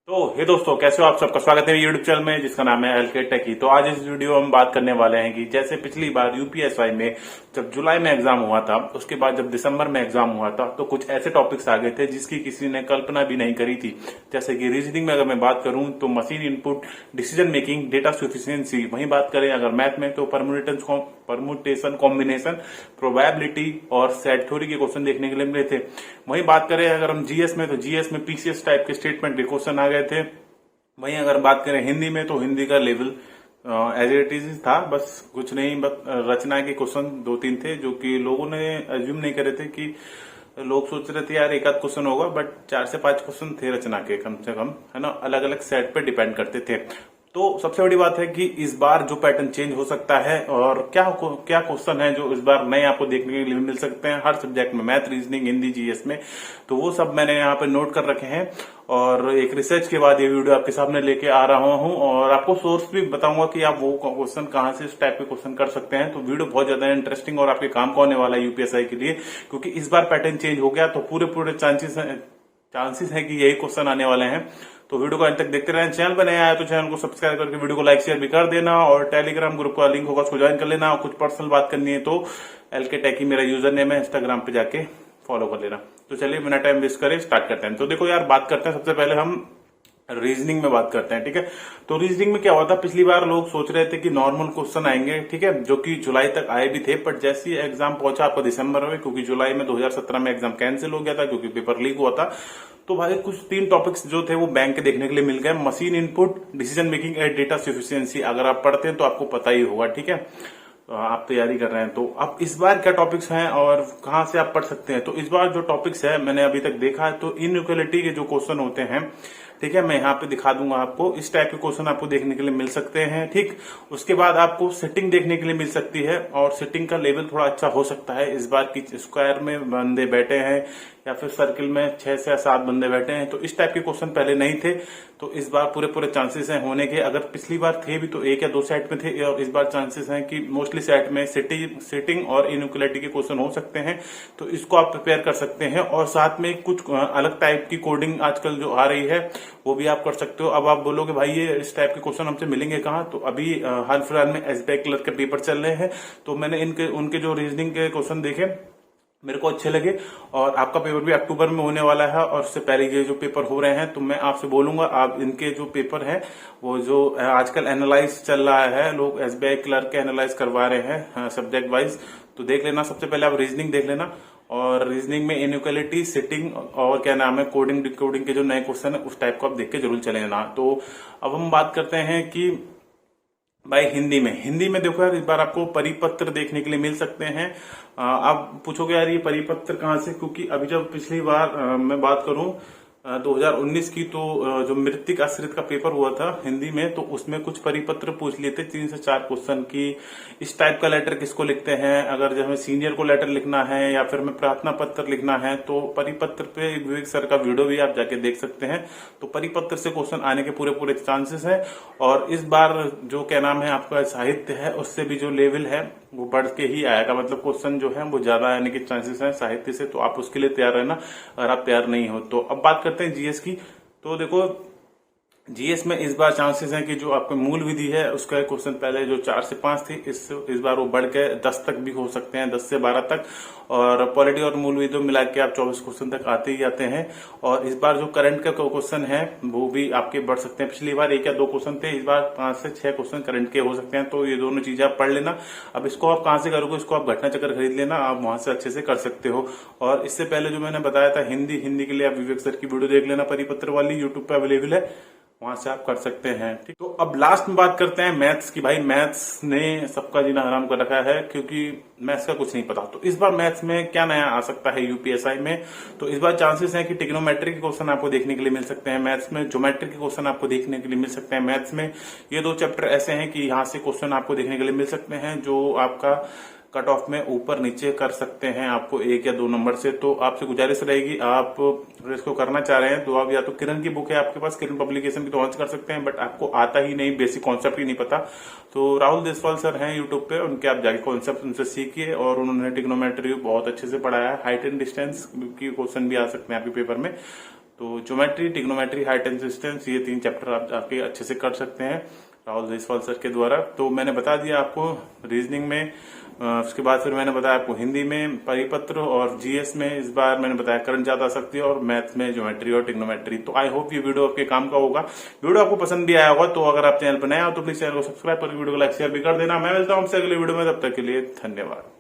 तो हे दोस्तों, कैसे हो आप? सबका स्वागत है यूट्यूब चैनल में जिसका नाम है एलके टेकी। तो आज इस वीडियो में हम बात करने वाले हैं कि जैसे पिछली बार यूपीएसआई में जब जुलाई में एग्जाम हुआ था, उसके बाद जब दिसंबर में एग्जाम हुआ था, तो कुछ ऐसे टॉपिक्स आ गए थे जिसकी किसी ने कल्पना भी नहीं करी थी। जैसे कि रीजनिंग में अगर मैं बात करूं तो machine input, decision making, data sufficiency. वहीं बात करें अगर मैथ में तो परमुटेशन, कॉम्बिनेशन, प्रोबेबिलिटी और सेट थ्योरी के क्वेश्चन देखने के लिए मिले थे। वहीं बात करें अगर हम जीएस में तो जीएस में पीसीएस टाइप के स्टेटमेंट के क्वेश्चन आ गए थे। वहीं अगर बात करें हिंदी में तो हिंदी का लेवल एज इट इज था, बस कुछ नहीं, बस रचना के क्वेश्चन दो तीन थे जो कि लोगों ने अज्यूम नहीं करे थे कि लोग सोच रहे थे यार एक आध क्वेश्चन होगा, बट 4 से 5 क्वेश्चन थे रचना के कम से कम, है ना। अलग अलग सेट पे डिपेंड करते थे। तो सबसे बड़ी बात है कि इस बार जो पैटर्न चेंज हो सकता है और क्या क्या क्वेश्चन है जो इस बार नए आपको देखने के लिए मिल सकते हैं हर सब्जेक्ट में, मैथ, रीजनिंग, हिंदी, जीएस में। तो वो सब मैंने यहाँ पे नोट कर रखे हैं और एक रिसर्च के बाद ये वीडियो आपके सामने लेके आ रहा हूँ और आपको सोर्स भी बताऊंगा कि आप वो क्वेश्चन कहाँ से इस टाइप के क्वेश्चन कर सकते हैं। तो वीडियो बहुत ज्यादा इंटरेस्टिंग और आपके काम का होने वाला है यूपीएसआई के लिए, क्योंकि इस बार पैटर्न चेंज हो गया तो पूरे चांसेस है कि यही क्वेश्चन आने वाले हैं। तो वीडियो को अंत तक देखते रहें। चैनल पर नया आया तो चैनल को सब्सक्राइब करके वीडियो को लाइक शेयर भी कर देना और टेलीग्राम ग्रुप का लिंक होगा उसको ज्वाइन कर लेना। और कुछ पर्सनल बात करनी है तो एलके टेकी मेरा यूजर नेम है, इंस्टाग्राम पे जाके फॉलो कर लेना। तो चलिए बिना टाइम वेस्ट करे स्टार्ट करते हैं। तो देखो यार, बात करते हैं सबसे पहले हम रीजनिंग में बात करते हैं, ठीक है। तो रीजनिंग में क्या हुआ था, पिछली बार लोग सोच रहे थे कि नॉर्मल क्वेश्चन आएंगे, ठीक है, जो कि जुलाई तक आए भी थे, बट जैसे ही एग्जाम पहुंचा आपको दिसंबर में, क्योंकि जुलाई में 2017 में एग्जाम कैंसिल हो गया था क्योंकि पेपर लीक हुआ था, तो भाई कुछ 3 टॉपिक्स जो थे वो बैंक के देखने के लिए मिल गए। Machine input, decision making and data sufficiency. अगर आप पढ़ते हैं तो आपको पता ही होगा, ठीक है, तो आप तैयारी कर रहे हैं। तो अब इस बार क्या टॉपिक्स हैं और कहां से आप पढ़ सकते हैं। तो इस बार जो टॉपिक्स है मैंने अभी तक देखा है तो इनइक्वालिटी के जो क्वेश्चन होते हैं, ठीक है, मैं यहाँ पे दिखा दूंगा आपको, इस टाइप के क्वेश्चन आपको देखने के लिए मिल सकते हैं, ठीक। उसके बाद आपको सेटिंग देखने के लिए मिल सकती है और सेटिंग का लेवल थोड़ा अच्छा हो सकता है। इस बार की स्क्वायर में बंदे बैठे हैं या फिर सर्किल में 6 से 7 बंदे बैठे हैं, तो इस टाइप के क्वेश्चन पहले नहीं थे। तो इस बार पूरे चांसेस हैं होने के। अगर पिछली बार थे भी तो 1 या 2 सेट में थे और इस बार चांसेस हैं कि मोस्टली सेट में सेटिंग और इनइक्वालिटी के क्वेश्चन हो सकते हैं। तो इसको आप प्रिपेयर कर सकते हैं और साथ में कुछ अलग टाइप की कोडिंग आजकल जो आ रही है वो भी आप कर सकते हो। अब आप बोलोगे भाई ये इस टाइप के क्वेश्चन हमसे मिलेंगे कहाँ, तो अभी हाल फिलहाल में एसबीआई क्लर्क के पेपर चल रहे हैं, तो मैंने उनके जो रीजनिंग के क्वेश्चन देखे मेरे को अच्छे लगे और आपका पेपर भी अक्टूबर में होने वाला है और उससे पहले ये जो पेपर हो रहे हैं, तो मैं आपसे बोलूंगा आप इनके जो पेपर है वो जो आजकल एनालाइज चल रहा है, लोग एसबीआई क्लर्क के एनालाइज करवा रहे हैं सब्जेक्ट वाइज, तो देख लेना। सबसे पहले आप रीजनिंग देख लेना और रीजनिंग में इनइक्वालिटी, सिटिंग और क्या नाम है कोडिंग डिकोडिंग के जो नए क्वेश्चन है उस टाइप को आप देख के जरूर चले जाना। तो अब हम बात करते हैं कि भाई हिंदी में देखो यार, इस बार आपको परिपत्र देखने के लिए मिल सकते हैं। आप पूछोगे यार ये परिपत्र कहाँ से, क्योंकि अभी जब पिछली बार मैं बात करूं 2019 की, तो जो मृतिक आश्रित का पेपर हुआ था हिंदी में, तो उसमें कुछ परिपत्र पूछ लिए थे 3 से 4 क्वेश्चन की इस टाइप का लेटर किसको लिखते हैं, अगर जो हमें सीनियर को लेटर लिखना है या फिर हमें प्रार्थना पत्र लिखना है तो परिपत्र पे विवेक सर का वीडियो भी आप जाके देख सकते हैं। तो परिपत्र से क्वेश्चन आने के पूरे चांसेस है। और इस बार जो क्या नाम है आपका साहित्य है उससे भी जो लेवल है वो बढ़ के ही आएगा, मतलब क्वेश्चन जो है वो ज्यादा आने के चांसेस हैं साहित्य से, तो आप उसके लिए तैयार रहना अगर आप तैयार नहीं हो तो। अब बात करते हैं जीएस की। तो देखो जीएस में इस बार चांसेस हैं कि जो आपके मूल विधि है उसका क्वेश्चन पहले जो 4 से 5 थे, इस बार वो बढ़ के 10 तक भी हो सकते हैं, 10 से 12 तक। और पॉलिटी और मूल विधि मिला के आप 24 क्वेश्चन तक आते ही आते हैं। और इस बार जो करंट का क्वेश्चन है वो भी आपके बढ़ सकते हैं। पिछली बार 1 या 2 क्वेश्चन थे, इस बार 5 से 6 क्वेश्चन करंट के हो सकते हैं। तो ये दोनों चीजें आप पढ़ लेना। अब इसको आप कहाँ से करोगे, इसको आप घटना चक्र खरीद लेना, आप वहां से अच्छे से कर सकते हो। और इससे पहले जो मैंने बताया था हिंदी के लिए आप विवेक सर की वीडियो देख लेना, परिपत्र वाली यूट्यूब पे अवेलेबल है, वहां से आप कर सकते हैं, ठीक। तो अब लास्ट में बात करते हैं मैथ्स की। भाई मैथ्स ने सबका जीना हराम कर रखा है क्योंकि मैथ्स का कुछ नहीं पता। तो इस बार मैथ्स में क्या नया आ सकता है यूपीएसआई में, तो इस बार चांसेस हैं कि ट्रिग्नोमेट्री के क्वेश्चन आपको देखने के लिए मिल सकते हैं मैथ्स में, ज्योमेट्री के क्वेश्चन आपको देखने के लिए मिल सकते हैं मैथ्स में। ये 2 चैप्टर ऐसे हैं कि यहाँ से क्वेश्चन आपको देखने के लिए मिल सकते हैं जो आपका कट ऑफ में ऊपर नीचे कर सकते हैं आपको 1 या 2 नंबर से। तो आपसे गुजारिश रहेगी, आप इसको करना चाह रहे हैं तो आप या तो किरण की बुक है आपके पास, किरण पब्लिकेशन की, तो लॉन्च कर सकते हैं, बट आपको आता ही नहीं, बेसिक कॉन्सेप्ट ही नहीं पता, तो राहुल देसवाल सर हैं यूट्यूब पे, उनके आप जाके कॉन्सेप्ट उनसे सीखिए। और उन्होंने ट्रिग्नोमेट्री बहुत अच्छे से पढ़ाया है, हाइट एंड डिस्टेंस की क्वेश्चन भी आ सकते हैं आपके पेपर में। तो geometry, trigonometry, height and distance, ये 3 चैप्टर आप जाके अच्छे से कर सकते हैं राहुल जायसवाल सर के द्वारा। तो मैंने बता दिया आपको रीजनिंग में, उसके बाद फिर मैंने बताया आपको हिंदी में परिपत्र, और जीएस में इस बार मैंने बताया करंट ज्यादा शक्ति, और मैथ्स में ज्योमेट्री और ट्रिग्नोमेट्री। तो आई होप ये वीडियो आपके काम का होगा। वीडियो आपको पसंद भी आया होगा, तो अगर आप चैनल पर नए हो तो प्लीज चैनल को सब्सक्राइब करके वीडियो को लाइक शेयर भी कर देना। मैं मिलता हूं आपसे अगले वीडियो में, तब तक के लिए धन्यवाद।